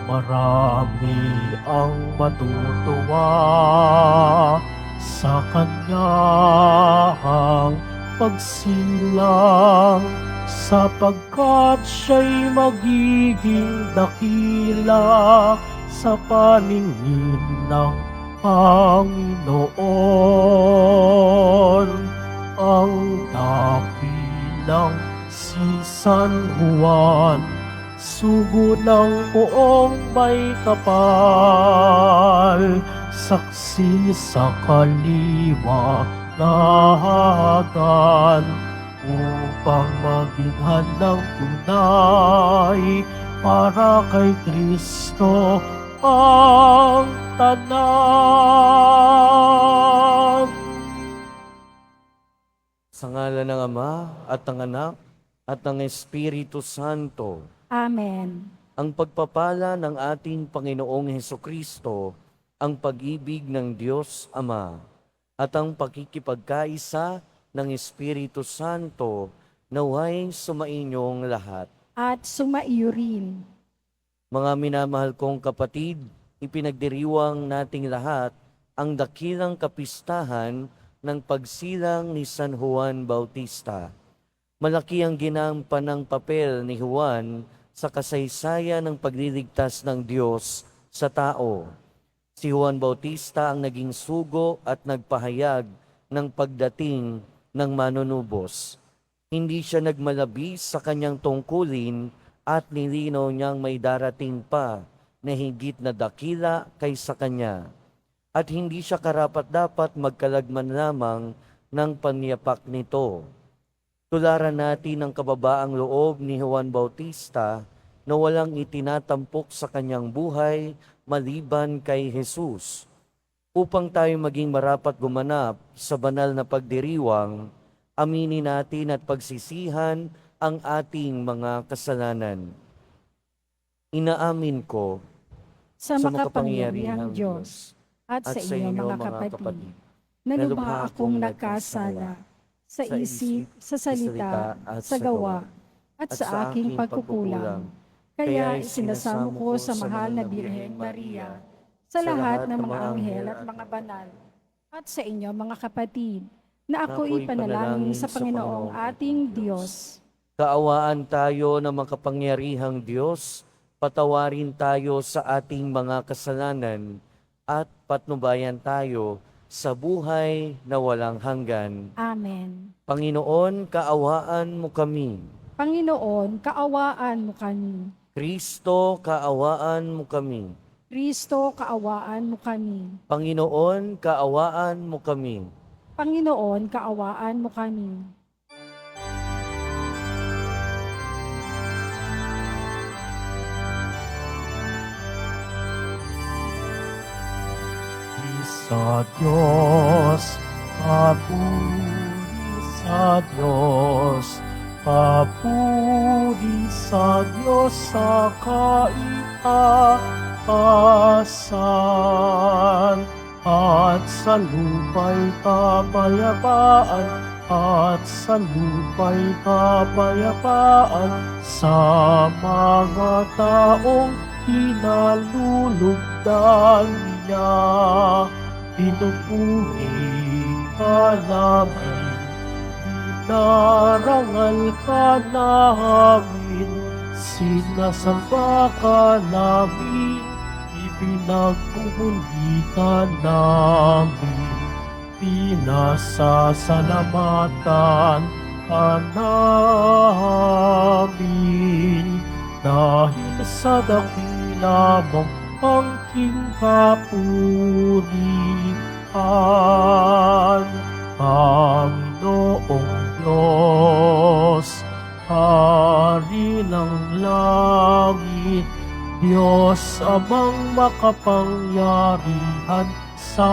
Marami ang matutuwa sa kanyang pagsilang, sapagkat siya'y magiging dakila sa paningin ng Panginoon. Ang dakilang si San Juan, sugo ng poong may kapal, saksi sa kaliwanagan, upang maging handang tunay para kay Kristo ang tanan. Sa ngalan ng Ama at ng Anak at ng Espiritu Santo. Amen. Ang pagpapala ng ating Panginoong Hesukristo, ang pag-ibig ng Diyos Ama, at ang pakikipagkaisa ng Espiritu Santo naway sumainyong lahat. At sumaiyo rin. Mga minamahal kong kapatid, ipinagdiriwang nating lahat ang dakilang kapistahan ng pagsilang ni San Juan Bautista. Malaki ang ginampan ng papel ni Juan sa kasaysayan ng pagliligtas ng Diyos sa tao. Si Juan Bautista ang naging sugo at nagpahayag ng pagdating ng manunubos. Hindi siya nagmalabis sa kanyang tungkulin at nilinaw niyang may darating pa na higit na dakila kaysa kanya. At hindi siya karapat-dapat magkalagman lamang ng panyapak nito. Tularan natin ang kababaang loob ni Juan Bautista na walang itinatampok sa kanyang buhay maliban kay Jesus. Upang tayo maging marapat gumanap sa banal na pagdiriwang, aminin natin at pagsisihan ang ating mga kasalanan. Inaamin ko Sa makapangyarihang Diyos at sa inyo mga kapatid, na lubha akong nagkasala sa isip, sa salita, sa gawa, at sa aking pagkukulang. Kaya isinasamo ko sa mahal na Birhen Maria, sa lahat ng mga anghel at mga banal, at sa inyo mga kapatid, na ako'y panalangin sa Panginoong ating Diyos. Kaawaan tayo ng makapangyarihang Diyos, patawarin tayo sa ating mga kasalanan, at patnubayan tayo sa buhay na walang hanggan. Amen. Panginoon, kaawaan mo kami. Panginoon, kaawaan mo kami. Kristo, kaawaan mo kami. Kristo, kaawaan mo kami. Panginoon, kaawaan mo kami. Panginoon, kaawaan mo kami. Sa Diyos, papuri sa Diyos, papuri sa Diyos sa kaitaasan, at sa lupa'y kapayapaan, at sa lupa'y kapayapaan, sa mga taong pinalulugdan niya. Pinupuri ka namin, dinarangal ka namin, sinasamba ka namin, ipinagpupuli ka namin, pinasasalamatan ka namin, dahil sa dakila mong angking kapurihan. Panginoong Diyos, Hari ng langit, Diyos Amang makapangyarihan sa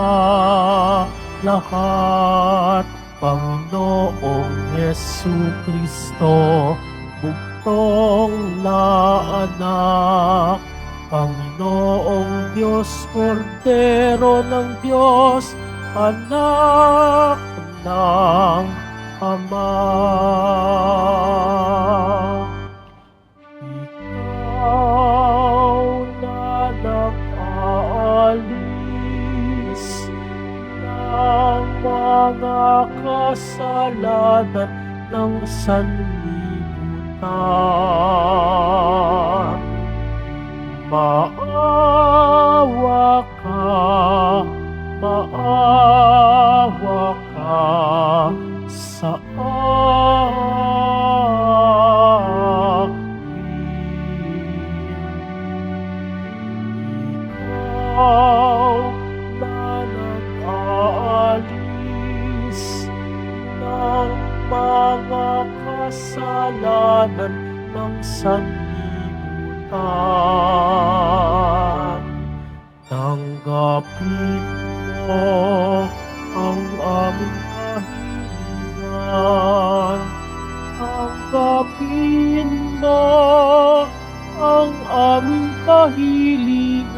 lahat, Panginoong Jesucristo, bugtong na anak, Panginoong Diyos, Kordero ng Diyos, anak ng Ama. Ikaw na kasalanan ng sanlibutan. Maawa ka, maawa ka sa amin. Ikaw na nag-aalis ng mga kasalanan ng sanlibutan. Tanggapin mo ang aming kahilingan. Tanggapin mo ang aming kahilingan.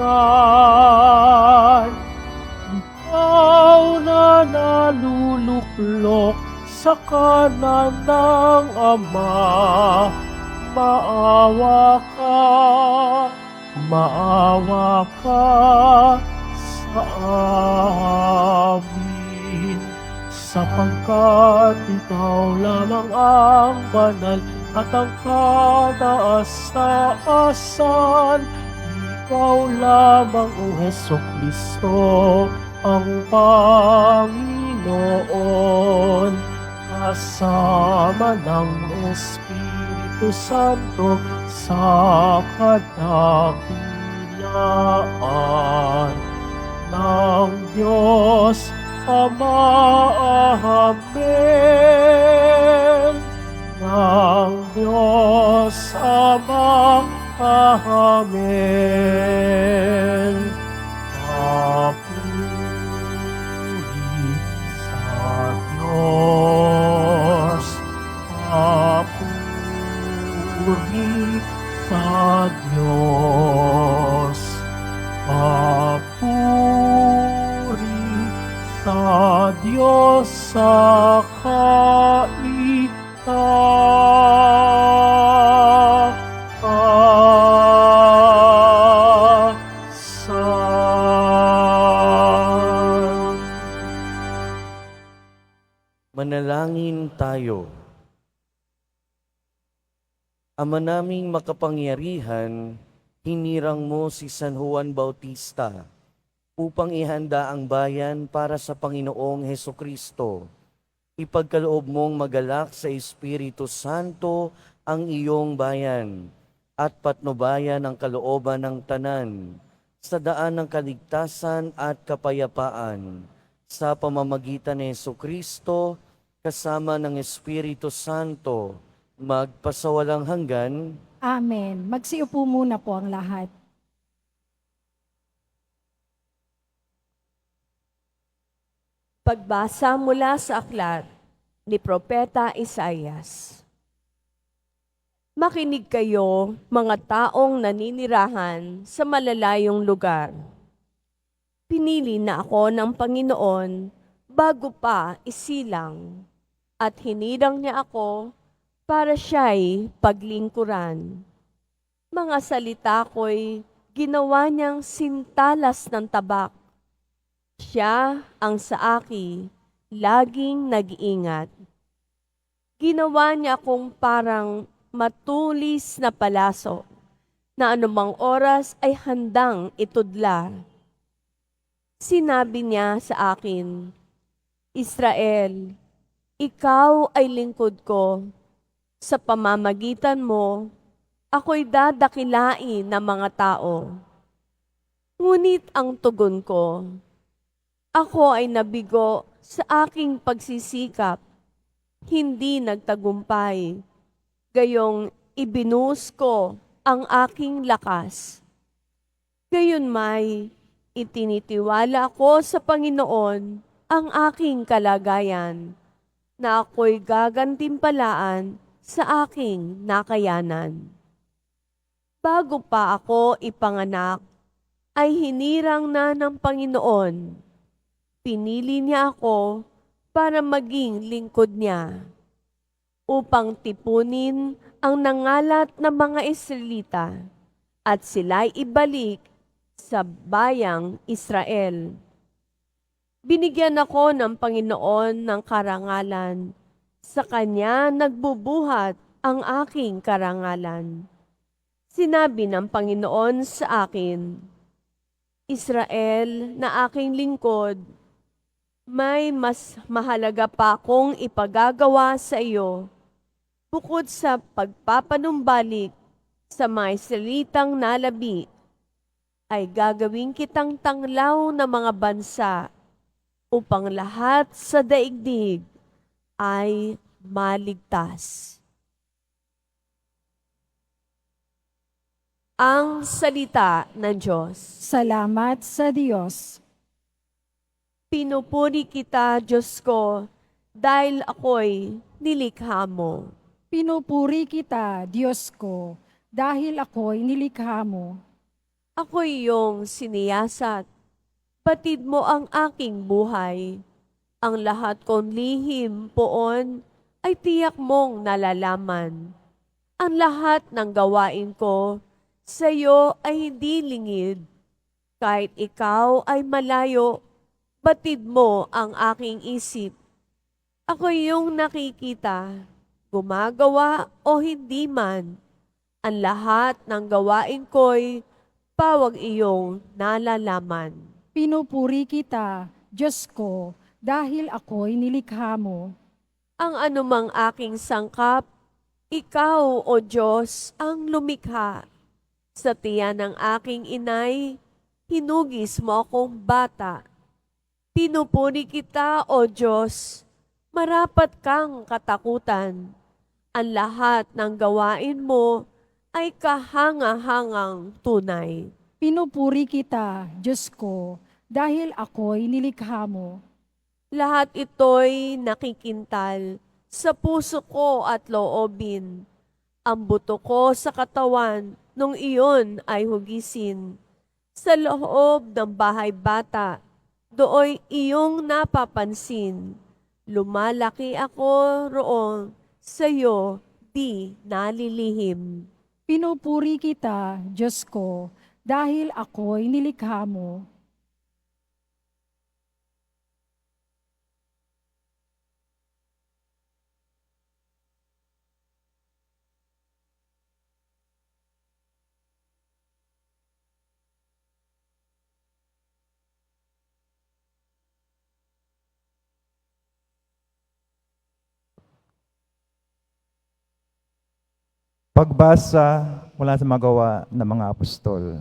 Ikaw na naluluklok sa kanan ng Ama, maawa ka sa amin, sapagkat ikaw lamang ang banal at ang kataas-taasan. Ikaw lamang, O Hesukristo, ang Panginoon, kasama ng Espiritu Santo sa kadakilaan ng Diyos Ama. Amen. Ng Diyos Ama. Amen. Papuri sa Diyos. Papuri sa Diyos. Papuri sa Diyos sa kaitaasan. Manalangin tayo. Ama naming makapangyarihan, hinirang mo si San Juan Bautista upang ihanda ang bayan para sa Panginoong Hesukristo. Ipagkaloob mong magalak sa Espiritu Santo ang iyong bayan at patnubayan ang kalooban ng tanan sa daan ng kaligtasan at kapayapaan sa pamamagitan ni Hesukristo kasama ng Espiritu Santo magpasawalang hanggan. Amen. Magsiupo muna po ang lahat. Pagbasa mula sa aklat ni Propeta Isaias. Makinig kayo, mga taong naninirahan sa malalayong lugar. Pinili na ako ng Panginoon bago pa isilang, at hinirang niya ako para siya'y paglingkuran. Mga salita ko'y ginawa niyang sintalas ng tabak. Siya ang sa aki laging nag-iingat. Ginawa niya akong parang matulis na palaso na anumang oras ay handang itudla. Sinabi niya sa akin, Israel, ikaw ay lingkod ko. Sa pamamagitan mo, ako'y dadakilain ng mga tao. Ngunit ang tugon ko, ako ay nabigo sa aking pagsisikap, hindi nagtagumpay. Gayong ibinuhos ko ang aking lakas. Gayunmay, itinitiwala ko sa Panginoon ang aking kalagayan, na ako'y gagantimpalaan sa aking nakayanan. Bago pa ako ipanganak, ay hinirang na ng Panginoon. Pinili niya ako para maging lingkod niya, upang tipunin ang nangalat ng mga Israelita at sila'y ibalik sa bayang Israel. Binigyan ako ng Panginoon ng karangalan. Sa Kanya nagbubuhat ang aking karangalan. Sinabi ng Panginoon sa akin, Israel na aking lingkod, may mas mahalaga pa akong ipagagawa sa iyo bukod sa pagpapanumbalik sa may salitang nalabi, ay gagawin kitang tanglaw ng mga bansa upang lahat sa daigdig ay maligtas. Ang salita ng Diyos. Salamat sa Diyos. Pinupuri kita, Diyos ko, dahil ako'y nilikha mo. Pinupuri kita, Diyos ko, dahil ako'y nilikha mo. Ako'y iyong siniyasat. Batid mo ang aking buhay. Ang lahat kong lihim poon ay tiyak mong nalalaman. Ang lahat ng gawain ko sa iyo ay hindi lingid. Kahit ikaw ay malayo, batid mo ang aking isip. Ako yung nakikita, gumagawa o hindi man. Ang lahat ng gawain ko'y pawag iyong nalalaman. Pinupuri kita, Diyos ko, dahil ako'y nilikha mo. Ang anumang aking sangkap, ikaw, O Diyos, ang lumikha. Sa tiyan ng aking inay, hinugis mo akong bata. Pinupuri kita, O Diyos, marapat kang katakutan. Ang lahat ng gawain mo ay kahanga-hangang tunay. Pinupuri kita, Diyos ko, dahil ako'y nilikha mo. Lahat ito'y nakikintal sa puso ko at loobin. Ang buto ko sa katawan nung iyon ay hugisin. Sa loob ng bahay bata, dooy iyong napapansin. Lumalaki ako roon, sa'yo di nalilihim. Pinupuri kita, Diyos ko, dahil ako'y nilikha mo. Pagbasa mula sa magawa ng mga apostol.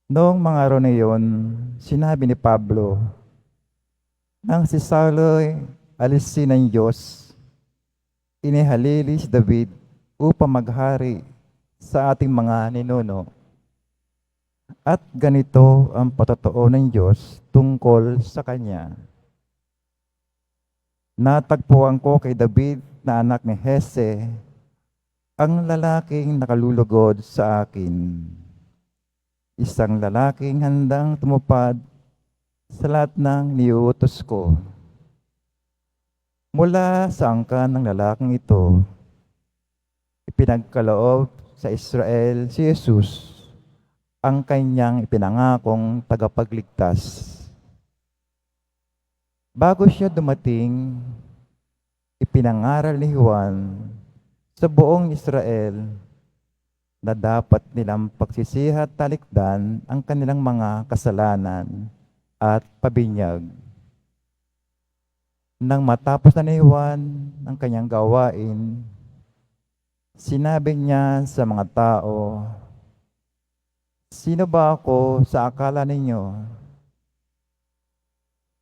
Noong mga araw na iyon, sinabi ni Pablo, nang si Saulo'y alisin ng Diyos, inihalili si David upang maghari sa ating mga ninuno. At ganito ang patotoo ng Diyos tungkol sa kanya. Natagpuan ko kay David na anak ni Hese, ang lalaking nakalulugod sa akin. Isang lalaking handang tumupad sa lahat ng niuutos ko. Mula sa angkan ng lalaking ito, ipinagkaloob sa Israel si Jesus, ang kanyang ipinangakong tagapagligtas. Bago siya dumating, ipinangaral ni Juan sa buong Israel na dapat nilang pagsisihat talikdan ang kanilang mga kasalanan at pabinyag. Nang matapos na ni Juan ang kanyang gawain, sinabi niya sa mga tao, sino ba ako sa akala ninyo?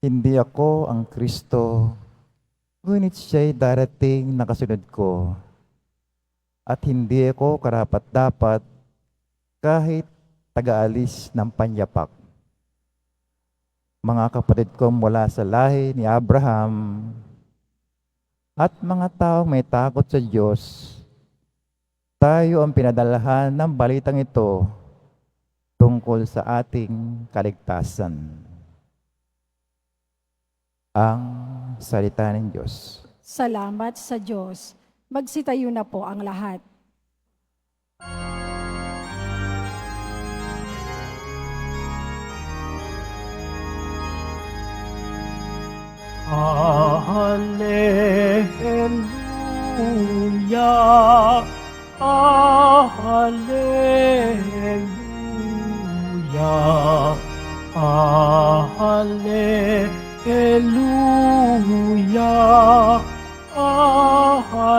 Hindi ako ang Kristo, ngunit siya'y darating na kasunod ko. At hindi ako karapat-dapat kahit taga-alis ng panyapak. Mga kapatid ko mula sa lahi ni Abraham at mga taong may takot sa Diyos, tayo ang pinadalahan ng balitang ito tungkol sa ating kaligtasan. Ang salita ng Diyos. Salamat sa Diyos. Magsitayo na po ang lahat. Hallelujah, Hallelujah, Hallelujah, Hallelujah.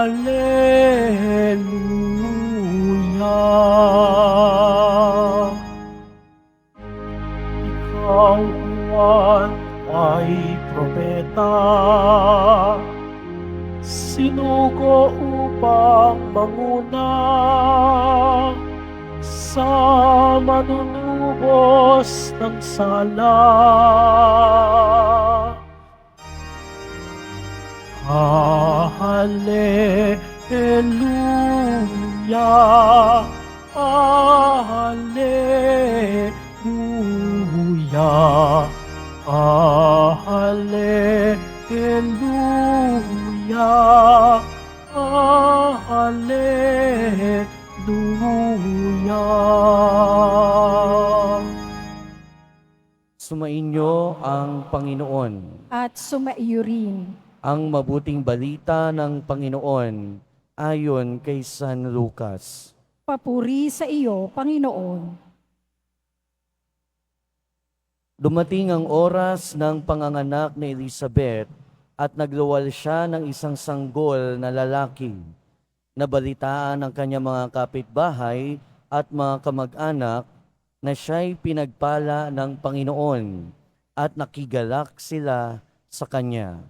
Ikaw, Juan, ay propeta, sinugo upang manguna sa manunubos ng sala. Hallelujah, Hallelujah, Hallelujah, Hallelujah. Sumainyo ang Panginoon. At sumaiyo rin. Ang mabuting balita ng Panginoon ayon kay San Lucas. Papuri sa iyo, Panginoon. Dumating ang oras ng panganganak ni Elizabeth at nagluwal siya ng isang sanggol na lalaki. Nabalitaan ng kanyang mga kapitbahay at mga kamag-anak na siya'y pinagpala ng Panginoon at nakigalak sila sa kanya.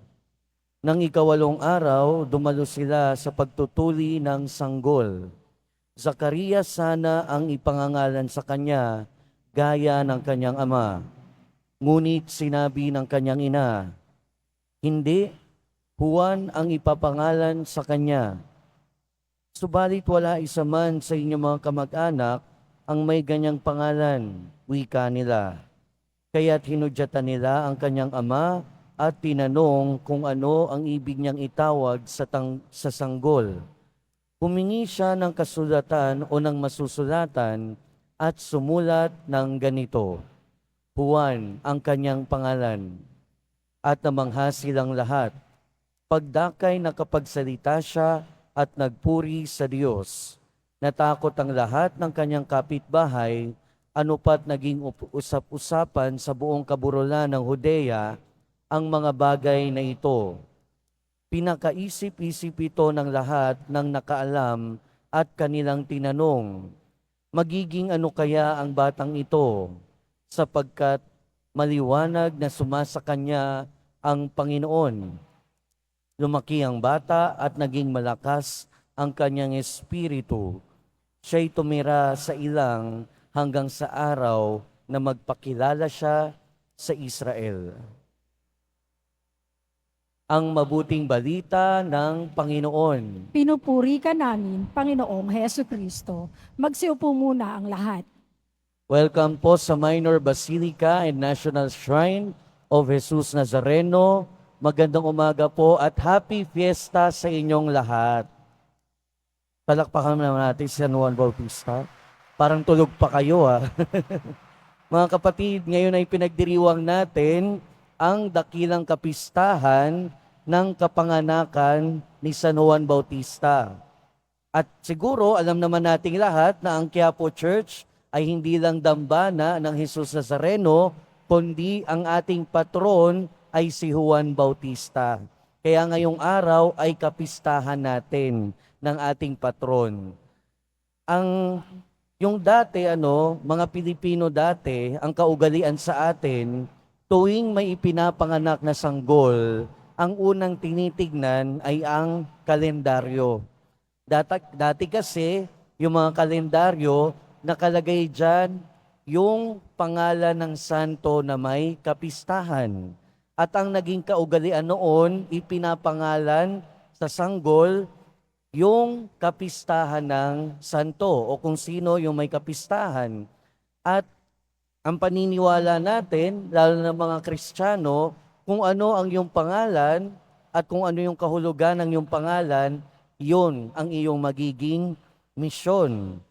Nang ikawalong araw, dumalo sila sa pagtutuli ng sanggol. Zacarias sana ang ipangangalan sa kanya, gaya ng kanyang ama. Ngunit sinabi ng kanyang ina, "Hindi, Juan ang ipapangalan sa kanya." Subalit wala isa man sa inyong mga kamag-anak ang may ganyang pangalan, wika nila. Kaya't hinudyatan nila ang kanyang ama at tinanong kung ano ang ibig niyang itawag sa sanggol. Humingi siya ng kasulatan o ng masusulatan at sumulat ng ganito, Juan ang kanyang pangalan. At namangha silang lahat. Pagdakay nakapagsalita siya at nagpuri sa Diyos. Natakot ang lahat ng kanyang kapitbahay, ano pat naging usap-usapan sa buong kaburulan ng Judea ang mga bagay na ito. Pinakaisip-isip ito ng lahat ng nakaalam at kanilang tinanong, magiging ano kaya ang batang ito, sapagkat maliwanag na sumasa kanya ang Panginoon. Lumaki ang bata at naging malakas ang kanyang espiritu. Siya'y tumira sa ilang hanggang sa araw na magpakilala siya sa Israel. Ang mabuting balita ng Panginoon. Pinupuri ka namin, Panginoong Heso Kristo. Magsiupo muna ang lahat. Welcome po sa Minor Basilica and National Shrine of Jesus Nazareno. Magandang umaga po at happy fiesta sa inyong lahat. Palakpakan naman natin si San Juan Bautista. Parang tulog pa kayo Mga kapatid, ngayon ay pinagdiriwang natin ang dakilang kapistahan ng kapanganakan ni San Juan Bautista. At siguro alam naman nating lahat na ang Quiapo Church ay hindi lang dambana ng Jesus Nazareno, kundi ang ating patron ay si Juan Bautista. Kaya ngayong araw ay kapistahan natin ng ating patron. Yung dati, mga Pilipino dati, ang kaugalian sa atin, tuwing may ipinapanganak na sanggol, ang unang tinitignan ay ang kalendaryo. Dati kasi, yung mga kalendaryo, nakalagay dyan yung pangalan ng santo na may kapistahan. At ang naging kaugalian noon, ipinapangalan sa sanggol yung kapistahan ng santo o kung sino yung may kapistahan. At ang paniniwala natin, lalo na mga Kristiyano, kung ano ang iyong pangalan at kung ano yung kahulugan ng iyong pangalan, yun ang iyong magiging misyon.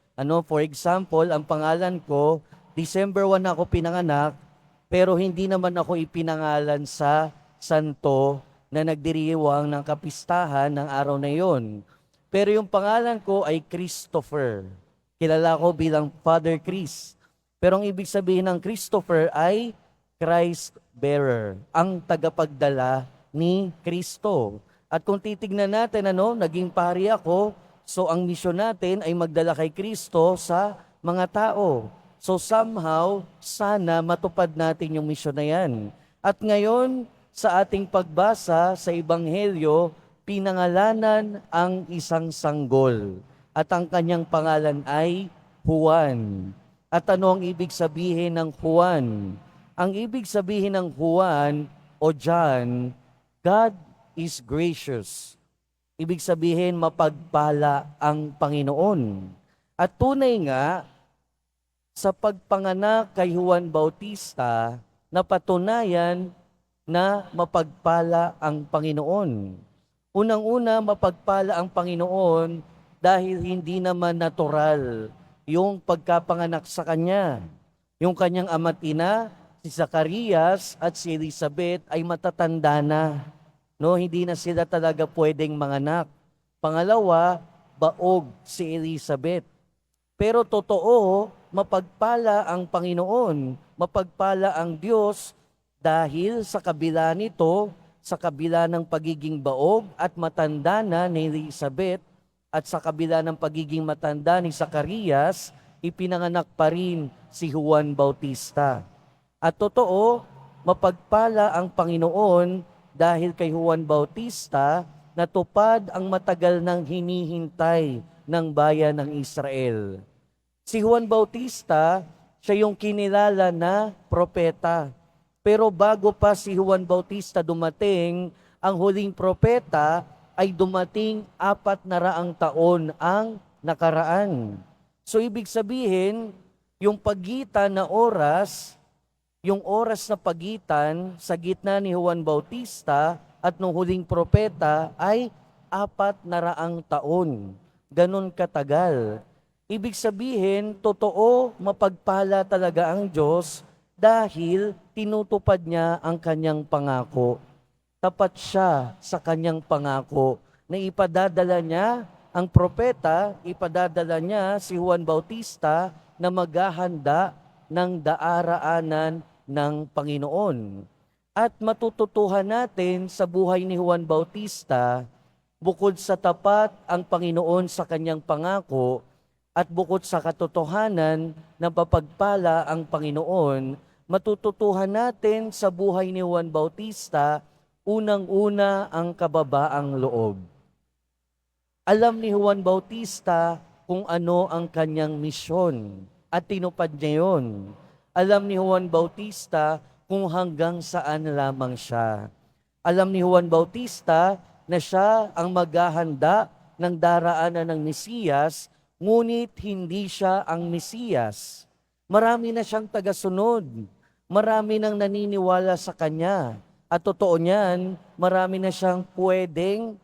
For example, ang pangalan ko, December 1 ako pinanganak, pero hindi naman ako ipinangalan sa santo na nagdiriwang ng kapistahan ng araw na yon. Pero yung pangalan ko ay Christopher. Kilala ko bilang Father Chris. Pero ang ibig sabihin ng Christopher ay Christ bearer, ang tagapagdala ni Kristo. At kung titignan natin, naging pari ako, so ang misyon natin ay magdala kay Kristo sa mga tao. So somehow, sana matupad natin yung misyon na yan. At ngayon, sa ating pagbasa sa Ebanghelyo, pinangalanan ang isang sanggol. At ang kanyang pangalan ay Juan. At ano ang ibig sabihin ng Juan? Ang ibig sabihin ng Juan o John, God is gracious. Ibig sabihin, mapagpala ang Panginoon. At tunay nga, sa pagpanganak kay Juan Bautista, napatunayan na mapagpala ang Panginoon. Unang-una, mapagpala ang Panginoon dahil hindi naman natural yung pagkapanganak sa kanya. Yung kanyang ama't ina, si Zacarias at si Elizabeth ay matatanda na. Hindi na sila talaga pwedeng manganak. Pangalawa, baog si Elizabeth. Pero totoo, mapagpala ang Panginoon, mapagpala ang Diyos dahil sa kabila nito, sa kabila ng pagiging baog at matanda na ni Elizabeth at sa kabila ng pagiging matanda ni Zacarias, ipinanganak pa rin si Juan Bautista. At totoo, mapagpala ang Panginoon dahil kay Juan Bautista natupad ang matagal nang hinihintay ng bayan ng Israel. Si Juan Bautista, siya yung kinilala na propeta. Pero bago pa si Juan Bautista dumating, ang huling propeta ay dumating 400 taon ang nakaraan. So ibig sabihin, yung pagitan na oras, yung oras na pagitan sa gitna ni Juan Bautista at nung huling propeta ay 400 taon. Ganon katagal. Ibig sabihin, totoo, mapagpala talaga ang Diyos dahil tinutupad niya ang kanyang pangako. Tapat siya sa kanyang pangako na ipadadala niya ang propeta, ipadadala niya si Juan Bautista na maghahanda ng daaraanan ng Panginoon. At matututuhan natin sa buhay ni Juan Bautista, bukod sa tapat ang Panginoon sa kanyang pangako at bukod sa katotohanan na papagpala ang Panginoon, matututuhan natin sa buhay ni Juan Bautista, unang-una ang kababaang loob. Alam ni Juan Bautista kung ano ang kanyang misyon at tinupad niya yun. Alam ni Juan Bautista kung hanggang saan lamang siya. Alam ni Juan Bautista na siya ang maghahanda ng daraanan ng Mesiyas, ngunit hindi siya ang Mesiyas. Marami na siyang tagasunod. Marami nang naniniwala sa kanya. At totoo niyan, marami na siyang pwedeng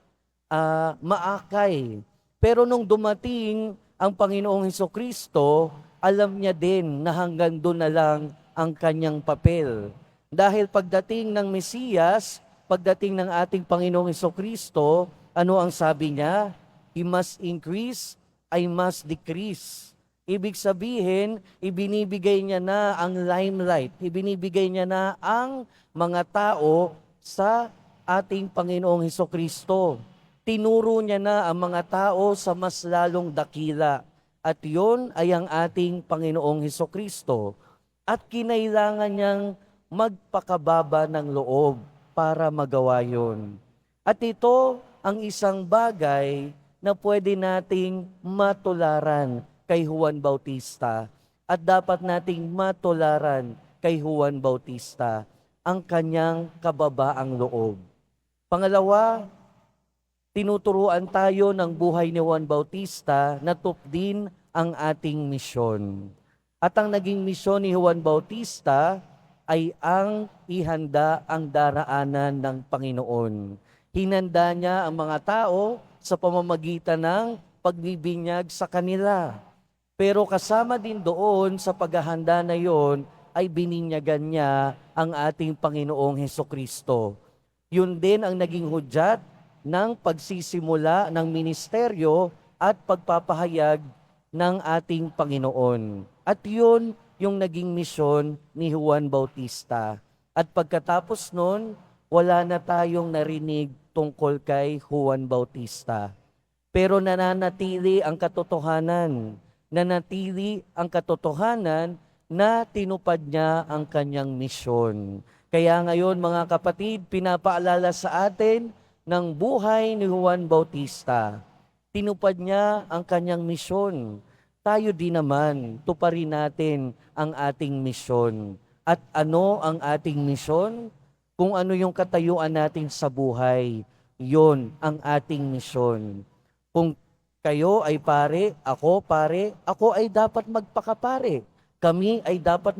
maakay. Pero nung dumating ang Panginoong Hesukristo, alam niya din na hanggang doon na lang ang kanyang papel. Dahil pagdating ng Mesiyas, pagdating ng ating Panginoong Hesukristo, ano ang sabi niya? He must increase, I must decrease. Ibig sabihin, ibinibigay niya na ang limelight, ibinibigay niya na ang mga tao sa ating Panginoong Hesukristo. Tinuro niya na ang mga tao sa mas lalong dakila. At yun ay ang ating Panginoong Hesukristo. At kinailangan niyang magpakababa ng loob para magawa yun. At ito ang isang bagay na pwede nating matularan kay Juan Bautista. At dapat nating matularan kay Juan Bautista ang kanyang kababaang loob. Pangalawa, tinuturuan tayo ng buhay ni Juan Bautista na tupdin ang ating misyon. At ang naging misyon ni Juan Bautista ay ang ihanda ang daraanan ng Panginoon. Hinanda niya ang mga tao sa pamamagitan ng pagbibinyag sa kanila. Pero kasama din doon sa paghahanda na yon ay bininyagan niya ang ating Panginoong Hesukristo. Yun din ang naging hudyat ng pagsisimula ng ministeryo at pagpapahayag ng ating Panginoon. At yun yung naging misyon ni Juan Bautista. At pagkatapos nun, wala na tayong narinig tungkol kay Juan Bautista. Pero nananatili ang katotohanan. Nanatili ang katotohanan na tinupad niya ang kanyang misyon. Kaya ngayon mga kapatid, pinapaalala sa atin ng buhay ni Juan Bautista. Tinupad niya ang kanyang misyon. Tayo din naman, tuparin natin ang ating misyon. At ano ang ating misyon? Kung ano yung katayuan natin sa buhay, yon ang ating misyon. Kung kayo ay pare, ako ay dapat magpakapare. Kami ay dapat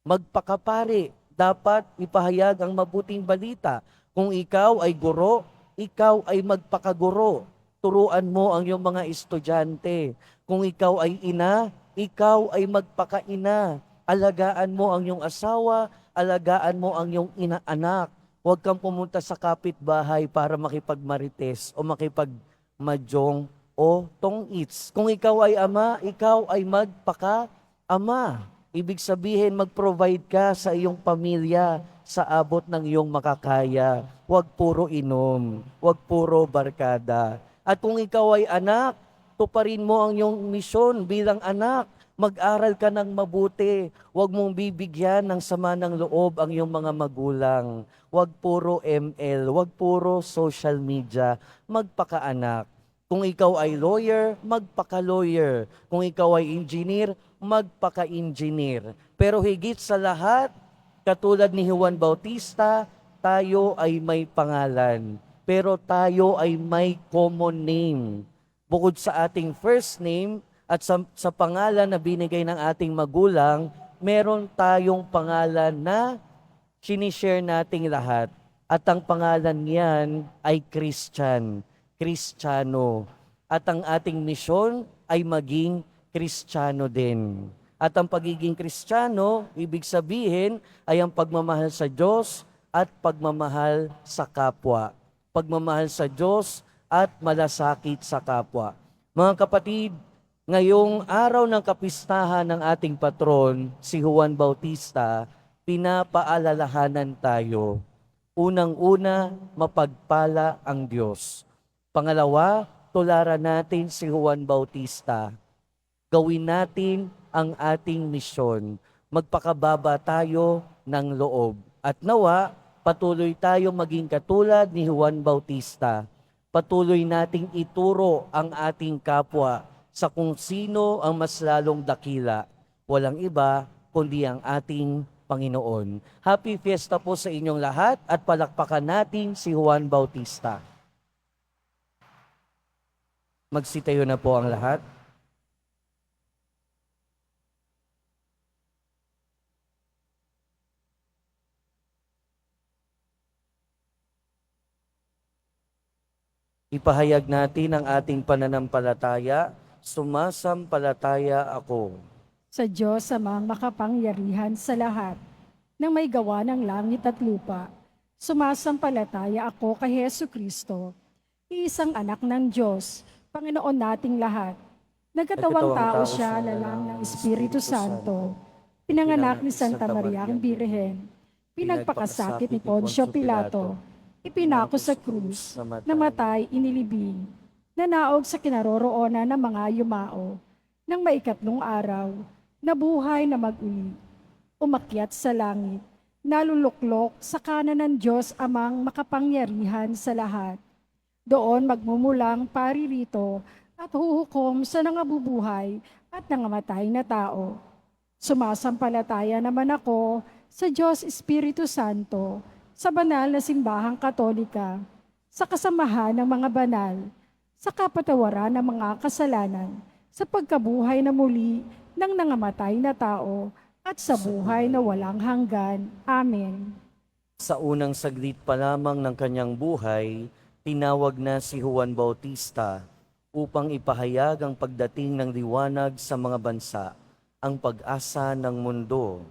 magpakapare. Dapat ipahayag ang mabuting balita. Kung ikaw ay guro, ikaw ay magpakaguro. Turuan mo ang iyong mga estudyante. Kung ikaw ay ina, ikaw ay magpakaina. Alagaan mo ang iyong asawa, alagaan mo ang iyong inaanak. Huwag kang pumunta sa kapitbahay para makipagmarites o makipagmadyong o tong-its. Kung ikaw ay ama, ikaw ay magpaka-ama. Ibig sabihin, mag-provide ka sa iyong pamilya sa abot ng iyong makakaya. Huwag puro inom, huwag puro barkada. At kung ikaw ay anak, tuparin mo ang iyong misyon bilang anak. Mag-aral ka ng mabuti. Huwag mong bibigyan ng sama ng loob ang iyong mga magulang. Huwag puro ML, huwag puro social media. Magpaka-anak. Kung ikaw ay lawyer, magpaka-lawyer. Kung ikaw ay engineer, magpaka-engineer. Pero higit sa lahat, katulad ni Juan Bautista, tayo ay may pangalan. Pero tayo ay may common name. Bukod sa ating first name at sa pangalan na binigay ng ating magulang, meron tayong pangalan na sinishare nating lahat. At ang pangalan niyan ay Christian. Kristiyano. At ang ating misyon ay maging Kristiyano din. At ang pagiging Kristiyano, ibig sabihin ay ang pagmamahal sa Diyos at pagmamahal sa kapwa. Pagmamahal sa Diyos at malasakit sa kapwa. Mga kapatid, ngayong araw ng kapistahan ng ating patron, si Juan Bautista, pinapaalalahanan tayo. Unang-una, mapagpala ang Diyos. Pangalawa, tularan natin si Juan Bautista. Gawin natin ang ating misyon. Magpakababa tayo ng loob. At nawa, patuloy tayo maging katulad ni Juan Bautista. Patuloy nating ituro ang ating kapwa sa kung sino ang mas lalong dakila. Walang iba, kundi ang ating Panginoon. Happy Fiesta po sa inyong lahat at palakpakan natin si Juan Bautista. Magsitayo na po ang lahat. Ipahayag natin ang ating pananampalataya. Sumasampalataya ako Sa Diyos amang makapangyarihan sa lahat, nang may gawa ng langit at lupa. Sumasampalataya ako kay Hesu Kristo, iisang anak ng Diyos, Panginoon nating lahat. Nagkatawang tao siya, lalang ng Espiritu Santo, pinanganak ni Santa Maria ang Birhen, pinagpakasakit ni Poncio Pilato, ipinako sa krus, namatay, inilibing, nanaog sa kinaroroonan ng mga yumao, nang maikatlong araw, nabuhay na mag-uli, umakyat sa langit, naluluklok sa kanan ng Diyos amang makapangyarihan sa lahat. Doon magmumulang paririto at huhukom sa nangabubuhay at nangamatay na tao. Sumasampalataya naman ako sa Diyos Espiritu Santo, sa banal na simbahang katolika, sa kasamahan ng mga banal, sa kapatawaran ng mga kasalanan, sa pagkabuhay na muli ng nangamatay na tao, at sa buhay na walang hanggan. Amen. Sa unang saglit pa lamang ng kanyang buhay, tinawag na si Juan Bautista upang ipahayag ang pagdating ng liwanag sa mga bansa, ang pag-asa ng mundo.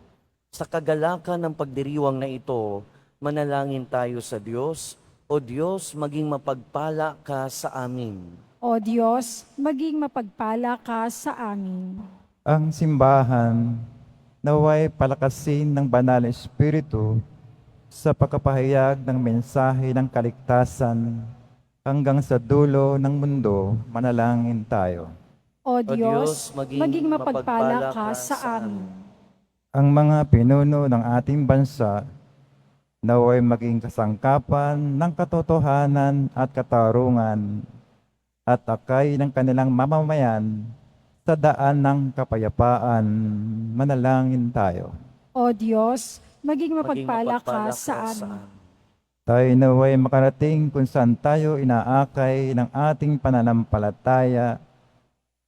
Sa kagalakan ng pagdiriwang na ito, Manalangin tayo sa Diyos. O Diyos, maging mapagpala ka sa amin. O Diyos, maging mapagpala ka sa amin. Ang simbahan naway palakasin ng banal na Espiritu sa pagkapahayag ng mensahe ng kaligtasan hanggang sa dulo ng mundo. Manalangin tayo. O Diyos, Diyos, maging mapagpala ka sa amin. Ang mga pinuno ng ating bansa naway maging kasangkapan ng katotohanan at katarungan at akay ng kanilang mamamayan sa daan ng kapayapaan. Manalangin tayo. O Diyos, maging mapagpala ka sa amin. Tayo naway makarating kung saan tayo inaakay ng ating pananampalataya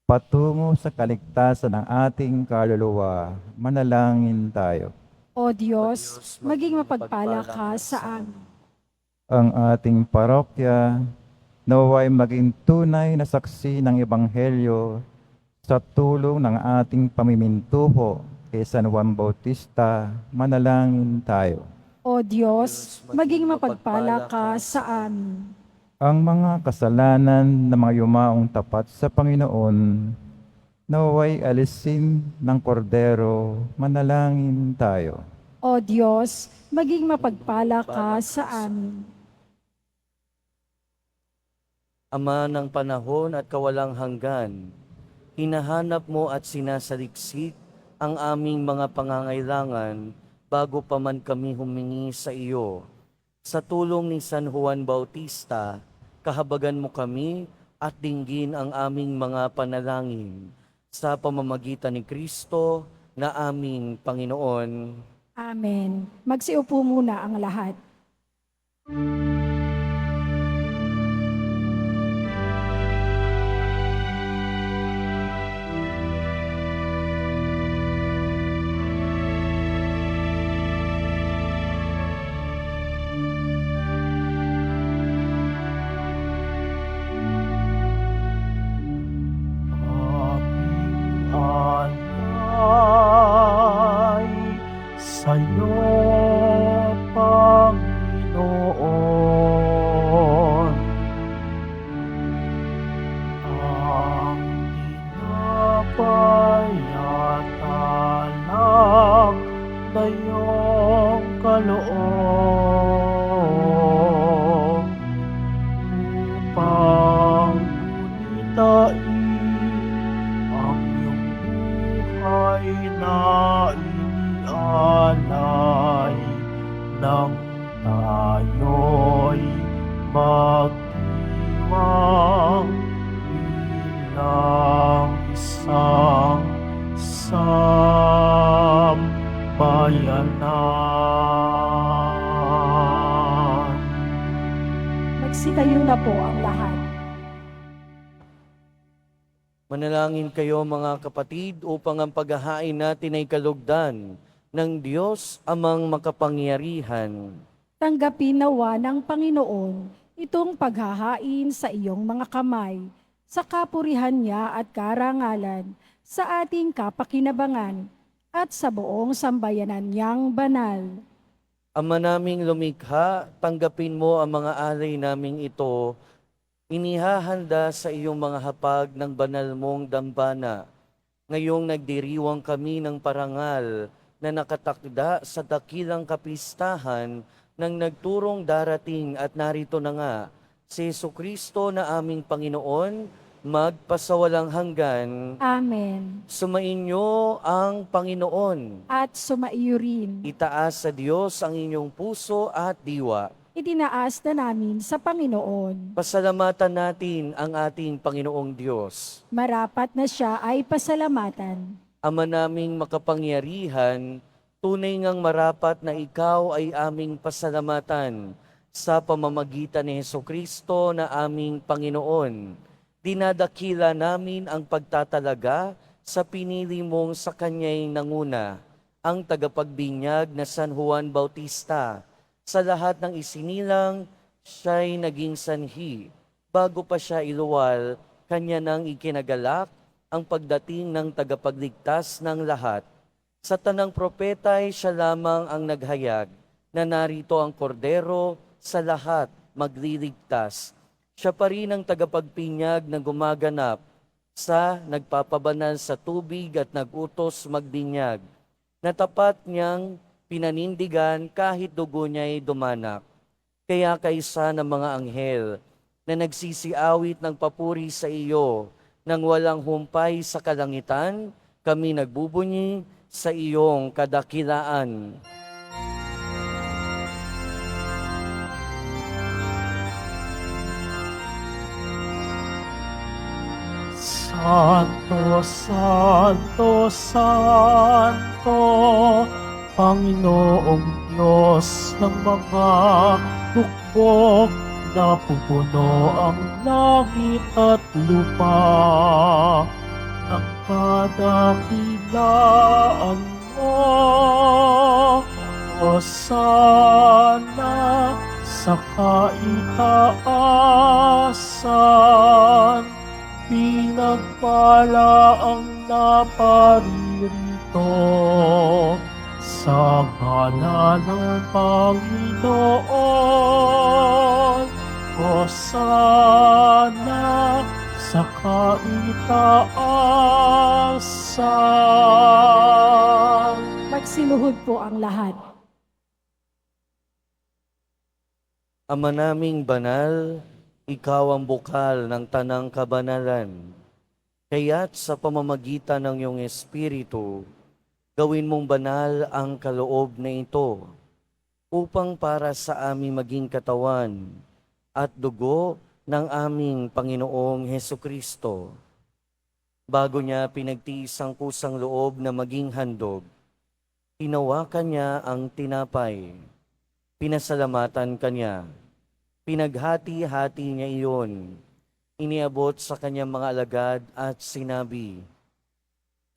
patungo sa kaligtasan ng ating kaluluwa. Manalangin tayo. O Diyos, maging mapagpala ka sa amin. Ang ating parokya naway maging tunay na saksi ng Ebanghelyo sa tulong ng ating pamimintuho kay San Juan Bautista. Manalangin tayo. O Diyos, maging mapagpala ka sa amin. Ang mga kasalanan ng mga yumaong tapat sa Panginoon naway alisin ng kordero. Manalangin tayo. O Diyos, maging mapagpala ka sa amin. Ama ng panahon at kawalang hanggan, hinahanap mo at sinasaliksik ang aming mga pangangailangan bago pa man kami humingi sa iyo. Sa tulong ni San Juan Bautista, kahabagan mo kami at dinggin ang aming mga panalangin sa pamamagitan ni Kristo na aming Panginoon. Amen. Magsiupo muna ang lahat. Aming alay sa'yo, Panginoon. Ang tinapay at alak na iyong kaloob upang gunitain ang iyong buhay na inialay nang tayo'y magdiwang bilang isang sambayanan. Magsitayo na po ang lahat. Manalangin kayo mga kapatid upang ang paghahain natin ay kalugdan ng Diyos amang makapangyarihan. Tanggapin nawa ng Panginoon itong paghahain sa iyong mga kamay, sa kapurihan niya at karangalan, sa ating kapakinabangan, at sa buong sambayanan niyang banal. Ama naming lumikha, tanggapin mo ang mga alay naming ito, inihahanda sa iyong mga hapag ng banal mong dambana. Ngayong nagdiriwang kami ng parangal na nakatakda sa dakilang kapistahan ng nagturong darating at narito na nga, si Jesucristo na aming Panginoon, magpasawalang hanggan. Amen. Sumainyo ang Panginoon. At sumaiyo rin. Itaas sa Diyos ang inyong puso at diwa. Itinaas na namin sa Panginoon. Pasalamatan natin ang ating Panginoong Diyos. Marapat na siya ay pasalamatan. Ama naming makapangyarihan, tunay ngang marapat na ikaw ay aming pasalamatan sa pamamagitan ni Jesucristo na aming Panginoon. Dinadakila namin ang pagtatalaga sa pinili mong sa kanya'y nanguna, ang tagapagbinyag na San Juan Bautista. Sa lahat ng isinilang, siya'y naging sanhi. Bago pa siya iluwal, kanya nang ikinagalak ang pagdating ng tagapagligtas ng lahat. Sa tanang propeta'y siya lamang ang naghayag na narito ang kordero sa lahat magliligtas. Siya pa rin ang tagapagpinyag na gumaganap sa nagpapabanal sa tubig at nagutos magdinyag, na tapat niyang pinanindigan kahit dugo niya'y dumanak. Kaya kaysa ng mga anghel na nagsisiawit ng papuri sa iyo, nang walang humpay sa kalangitan, kami nagbubunyi sa iyong kadakilaan. Santo, Santo, Santo, Panginoong Diyos ng mga hukbo, napupuno ang langit at lupa ng kadakilaan mo. Hosana sa kaitaasan, pinagpala ang naparirito sa ngalan ng Panginoon. Hosana sa kaitaasan. Magsiluhod po ang lahat. Ama naming banal, ikaw ang bukal ng tanang kabanalan. Kaya't sa pamamagitan ng iyong Espiritu, gawin mong banal ang kaloob na ito, upang para sa aming maging katawan at dugo ng aming Panginoong Hesukristo. Bago niya pinagtiis ang kusang loob na maging handog, hinawakan niya ang tinapay, pinasalamatan kanya, pinaghati-hati niya iyon, iniabot sa kanyang mga alagad at sinabi,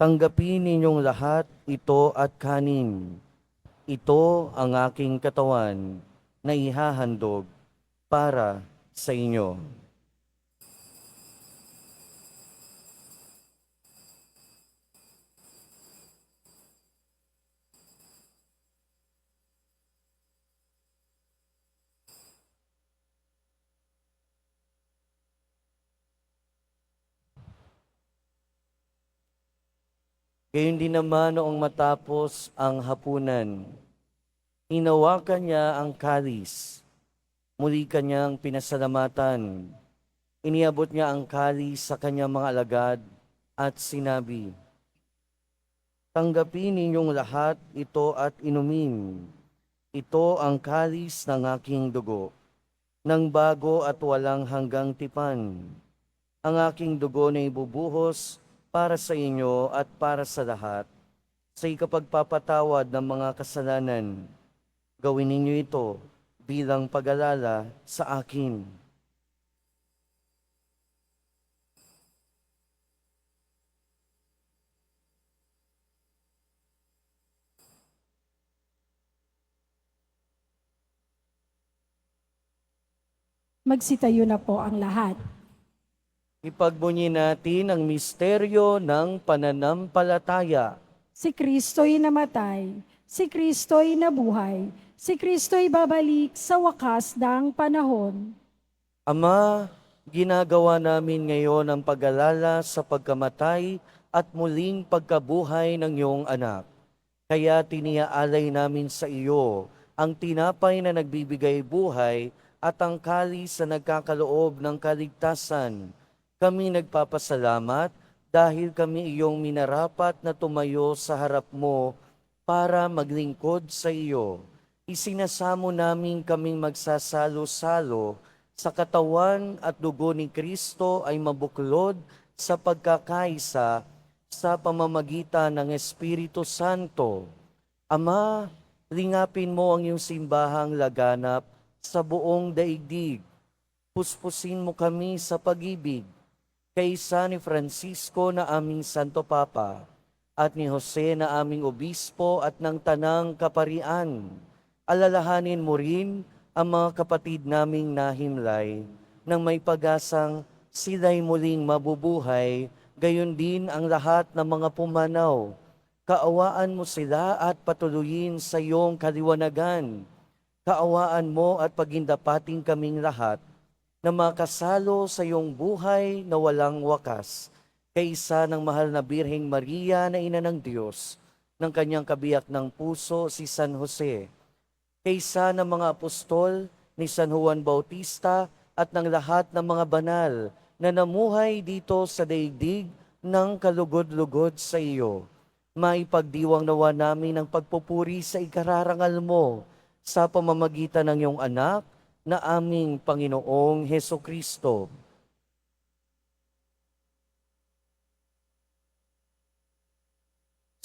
"Tanggapin ninyong lahat ito at kanin. Ito ang aking katawan na ihahandog para sa inyo." Gayon din naman noong matapos ang hapunan, hinawakan niya ang kalis, muli kanyang pinasalamatan, iniabot niya ang kalis sa kanyang mga alagad at sinabi, "Tanggapin ninyong lahat ito at inumin. Ito ang kalis ng aking dugo, ng bago at walang hanggang tipan. Ang aking dugo na ibubuhos para sa inyo at para sa lahat, sa ikapagpapatawad ng mga kasalanan. Gawin ninyo ito bilang pag-alala sa akin." Magsitayo na po ang lahat. Ipagbunyi natin ang misteryo ng pananampalataya. Si Kristo'y namatay, si Kristo'y nabuhay, si Kristo'y babalik sa wakas ng panahon. Ama, ginagawa namin ngayon ang pag-alala sa pagkamatay at muling pagkabuhay ng iyong anak. Kaya tiniaalay namin sa iyo ang tinapay na nagbibigay buhay at ang kalis na nagkakaloob ng kaligtasan. Kami nagpapasalamat dahil kami iyong minarapat na tumayo sa harap mo para maglingkod sa iyo. Isinasamo namin kaming magsasalo-salo sa katawan at dugo ni Kristo ay mabuklod sa pagkakaisa sa pamamagitan ng Espiritu Santo. Ama, lingapin mo ang iyong simbahang laganap sa buong daigdig. Puspusin mo kami sa pag-ibig kaysa ni Francisco na aming Santo Papa at ni Jose na aming Obispo at ng Tanang Kaparian. Alalahanin mo rin ang mga kapatid naming nahimlay nang may pag-asang sila'y muling mabubuhay, gayon din ang lahat ng mga pumanaw. Kaawaan mo sila at patuloyin sa iyong kaliwanagan. kaawaan mo at pagindapating kaming lahat na makasalo sa iyong buhay na walang wakas, kaysa ng mahal na Birheng Maria na Ina ng Diyos, ng kanyang kabiyak ng puso si San Jose, kaysa ng mga apostol ni San Juan Bautista at ng lahat ng mga banal na namuhay dito sa daigdig ng kalugod-lugod sa iyo. Maipagdiwang nawa namin ang pagpupuri sa ikararangal mo sa pamamagitan ng iyong anak na aming Panginoong Hesukristo.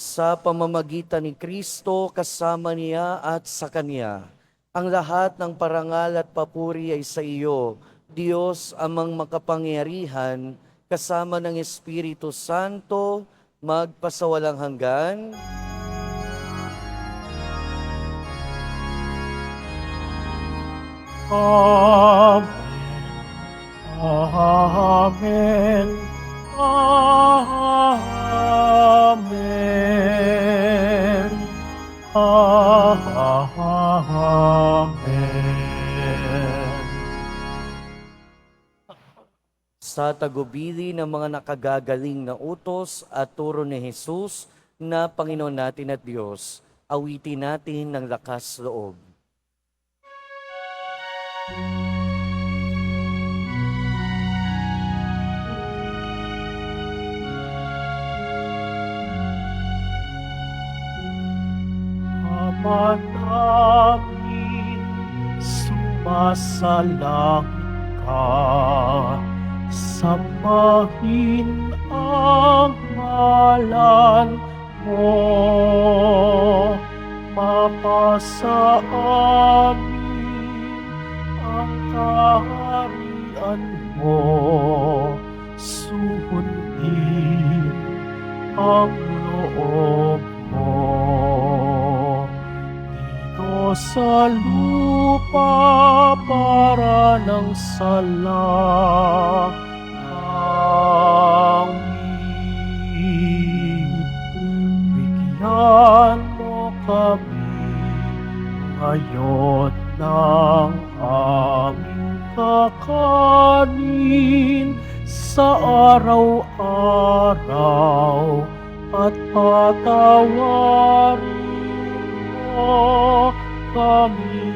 Sa pamamagitan ni Kristo, kasama niya at sa Kanya, ang lahat ng parangal at papuri ay sa iyo, Diyos amang makapangyarihan, kasama ng Espiritu Santo, magpasawalang hanggan. Amen. Amen. Amen. Amen. Sa tagubili ng mga nakagagaling na utos at turo ni Jesus na Panginoon natin at Diyos, awitin natin ng lakas loob. Ama namin, sumasalangit ka, sambahin ang ngalan mo, mapasa amin ang kaharian mo, sundin ang loob mo. Dito sa lupa para ng salangit. Bigyan mo kami ngayon ng aming kakanin sa araw-araw at patawarin mo kami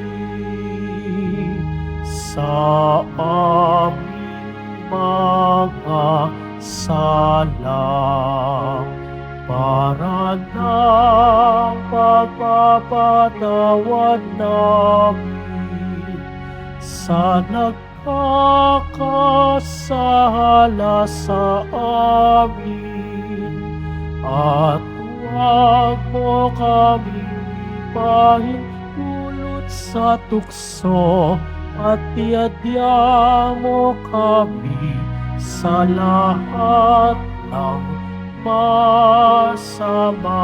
sa aming mga sala, para ng pagpapatawad namin sa nagkakasala sa amin, at huwag mo kami pahintulot sa tukso, at iadya mo kami sa lahat ng masama.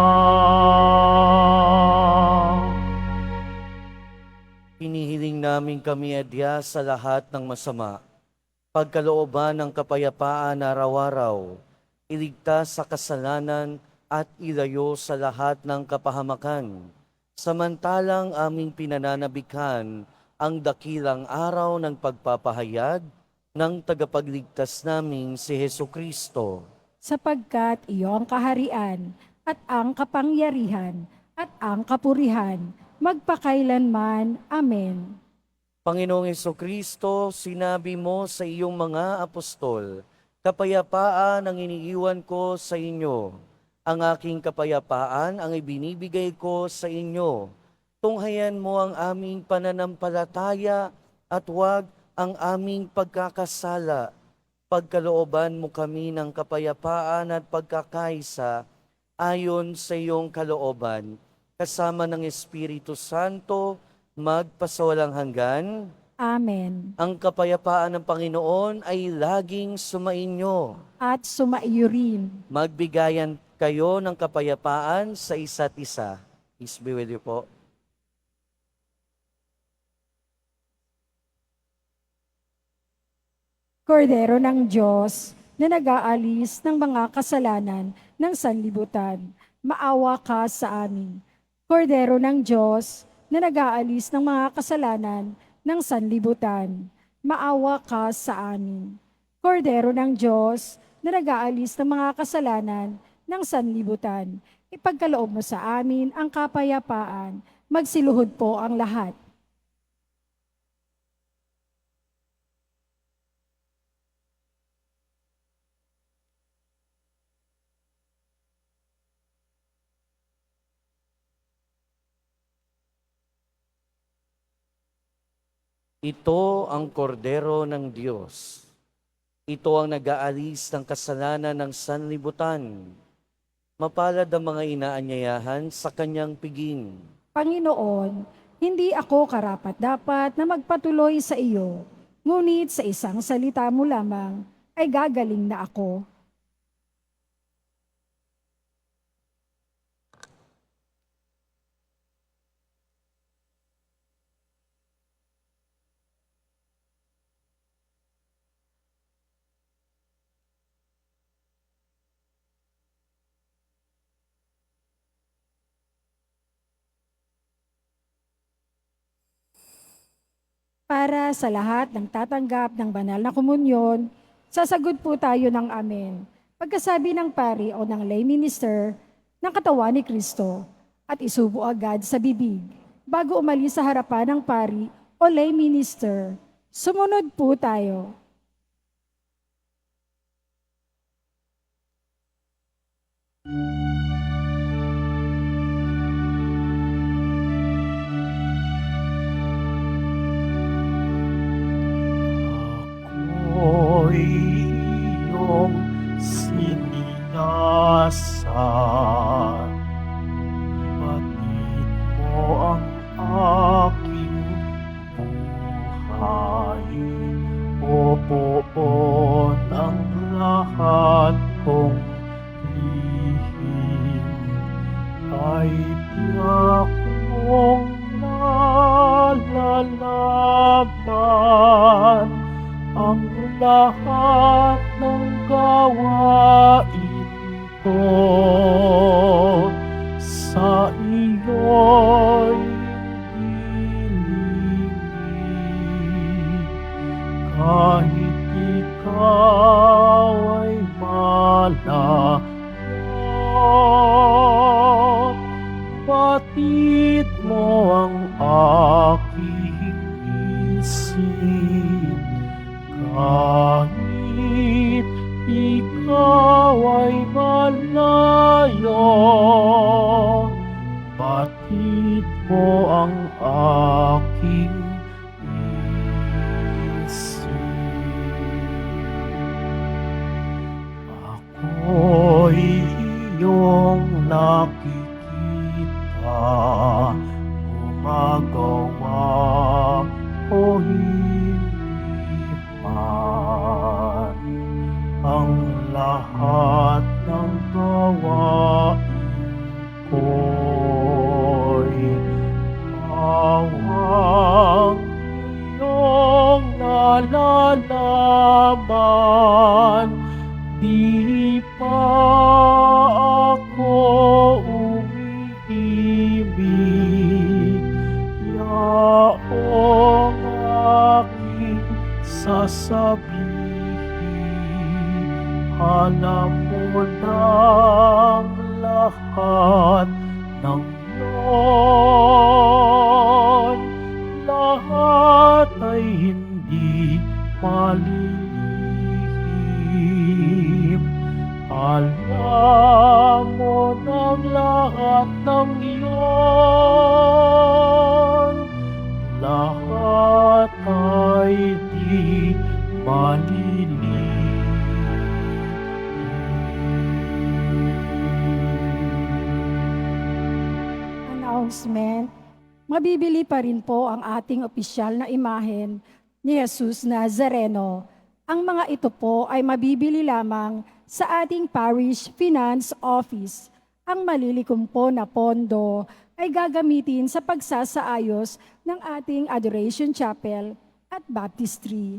Hinihiling namin kami adya sa lahat ng masama, pagkalooban ng kapayapaan araw-araw, iligtas sa kasalanan at ilayo sa lahat ng kapahamakan, samantalang aming pinananabikan ang dakilang araw ng pagpapahayag ng tagapagligtas naming si Hesukristo. Sapagkat iyo ang kaharian at ang kapangyarihan at ang kapurihan magpakailanman. Amen. Panginoong Hesukristo, sinabi mo sa iyong mga apostol, kapayapaan ang iniiwan ko sa inyo. Ang aking kapayapaan ang ibinibigay ko sa inyo. Tunghayan mo ang aming pananampalataya at huwag ang aming pagkakasala. Pagkalooban mo kami ng kapayapaan at pagkakaisa ayon sa iyong kalooban, kasama ng Espiritu Santo, magpasawalang hanggan. Amen. Ang kapayapaan ng Panginoon ay laging sumainyo. At sumaiyo rin. Magbigayan kayo ng kapayapaan sa isa't isa. Peace be with you po. Kordero ng Diyos na nag-aalis ng mga kasalanan ng sanlibutan, maawa ka sa amin. Kordero ng Diyos na nag-aalis ng mga kasalanan ng sanlibutan, maawa ka sa amin. Kordero ng Diyos na nag-aalis ng mga kasalanan ng sanlibutan, ipagkaloob mo sa amin ang kapayapaan. Magsiluhod po ang lahat. Ito ang kordero ng Diyos. Ito ang nag-aalis ng kasalanan ng sanlibutan. Mapalad ang mga inaanyayahan sa kanyang piging. Panginoon, hindi ako karapat-dapat na magpatuloy sa iyo, ngunit sa isang salita mo lamang ay gagaling na ako. Para sa lahat ng tatanggap ng banal na komunyon, sasagot po tayo ng amen. Pagkasabi ng pari o ng lay minister ng katawan ni Kristo at isubo agad sa bibig bago umalis sa harapan ng pari o lay minister. Sumunod po tayo. Ako'y iyong sininasan. Batid mo ang aking buhay. Popoon ang lahat kong lihim. Ay tiyak mong nalalaman ang lahat ng gawain ko. Sa iyo'y dilingig, kahit ikaw ay malayo. Batid mo ang aking isip, kahit ikaw ay malayo. Batid mo ang aking isip. Ako'y iyong nakikita, gumagawa o hindi man. Ang lahat ng gawain ko'y awang iyong nalalaman. Di pa ako umiibig, yaong aking sasabihin. Alam mo ng lahat ng yon, lahat ay hindi malilihim. Alam mo ng lahat ng yon, lahat ay di malilihim. Announcement. Mabibili pa rin po ang ating opisyal na imahen ni Jesus Nazareno. Ang mga ito po ay mabibili lamang sa ating Parish Finance Office. Ang malilikom po na pondo ay gagamitin sa pagsasaayos ng ating Adoration Chapel at Baptistry.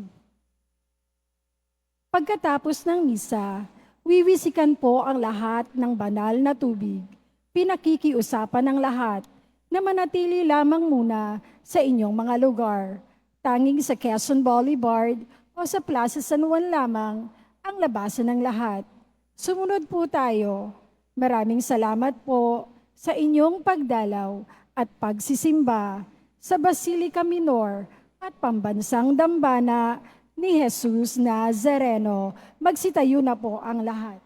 Pagkatapos ng misa, wiwisikan po ang lahat ng banal na tubig. Pinakikiusapan ng lahat na manatili lamang muna sa inyong mga lugar. Tanging sa Quezon Boulevard o sa Plaza San Juan lamang ang labasan ng lahat. Sumunod po tayo. Maraming salamat po sa inyong pagdalaw at pagsisimba sa Basilica Minor at Pambansang Dambana ni Jesus Nazareno. Magsitayo na po ang lahat.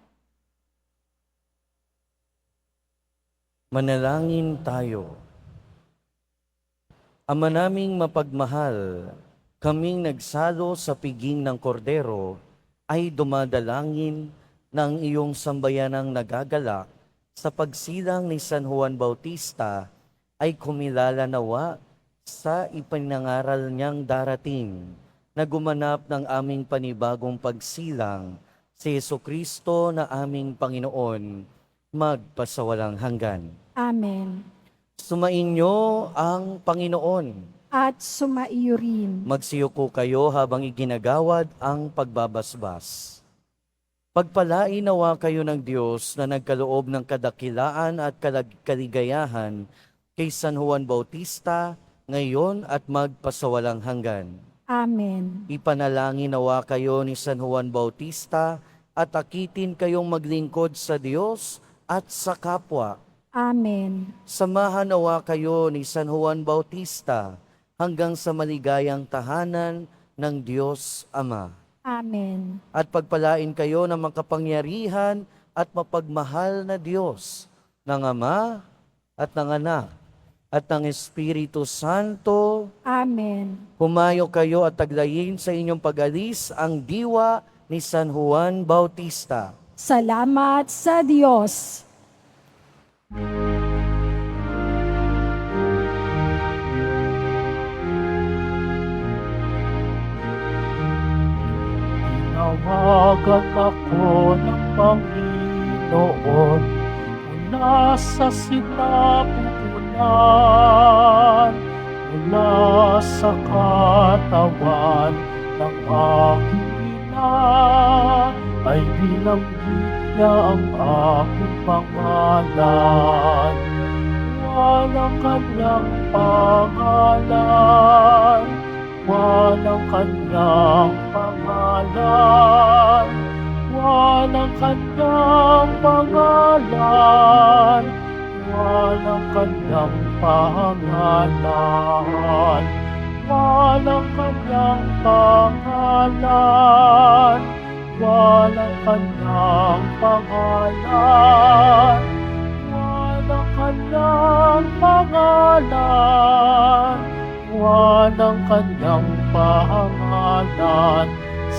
Manalangin tayo. Ama naming mapagmahal, kaming nagsalo sa piging ng kordero ay dumadalangin ng iyong sambayanang nagagalak sa pagsilang ni San Juan Bautista ay kumilala nawa sa ipinangaral niyang darating na gumanap ng aming panibagong pagsilang si Jesucristo na aming Panginoon magpasawalang hanggan. Amen. Sumainyo ang Panginoon. At sumaiyo rin. Magsiyuko kayo habang iginagawad ang pagbabasbas. Pagpalain nawa kayo ng Diyos na nagkaloob ng kadakilaan at kaligayahan kay San Juan Bautista ngayon at magpasawalang hanggan. Amen. Ipanalangin nawa kayo ni San Juan Bautista at akitin kayong maglingkod sa Diyos at sa kapwa. Amen. Samahan nawa kayo ni San Juan Bautista hanggang sa maligayang tahanan ng Diyos Ama. Amen. At pagpalain kayo ng makapangyarihan at mapagmahal na Diyos, ng Ama at ng Anak at ng Espiritu Santo. Amen. Humayo kayo at taglayin sa inyong pag-alis ang diwa ni San Juan Bautista. Salamat sa Diyos. Tinawagan ako ng Panginoon mula sa sinapupunan, mula sa katawan ng aking ina, ay binanggit niya ang aking pangalan. Walang kanyang pangalan, walang kanyang pangalan, walang kanyang pangalan, walang kanyang pangalan, walang kanyang pangalan, walang kanyang pangalan, walang kanyang pangalan, walang kanyang pangalan.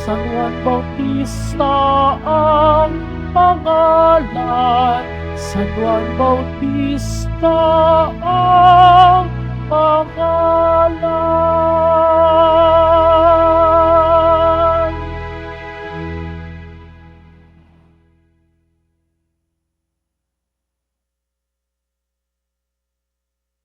San Juan Bautista ang pangalan, San Juan Bautista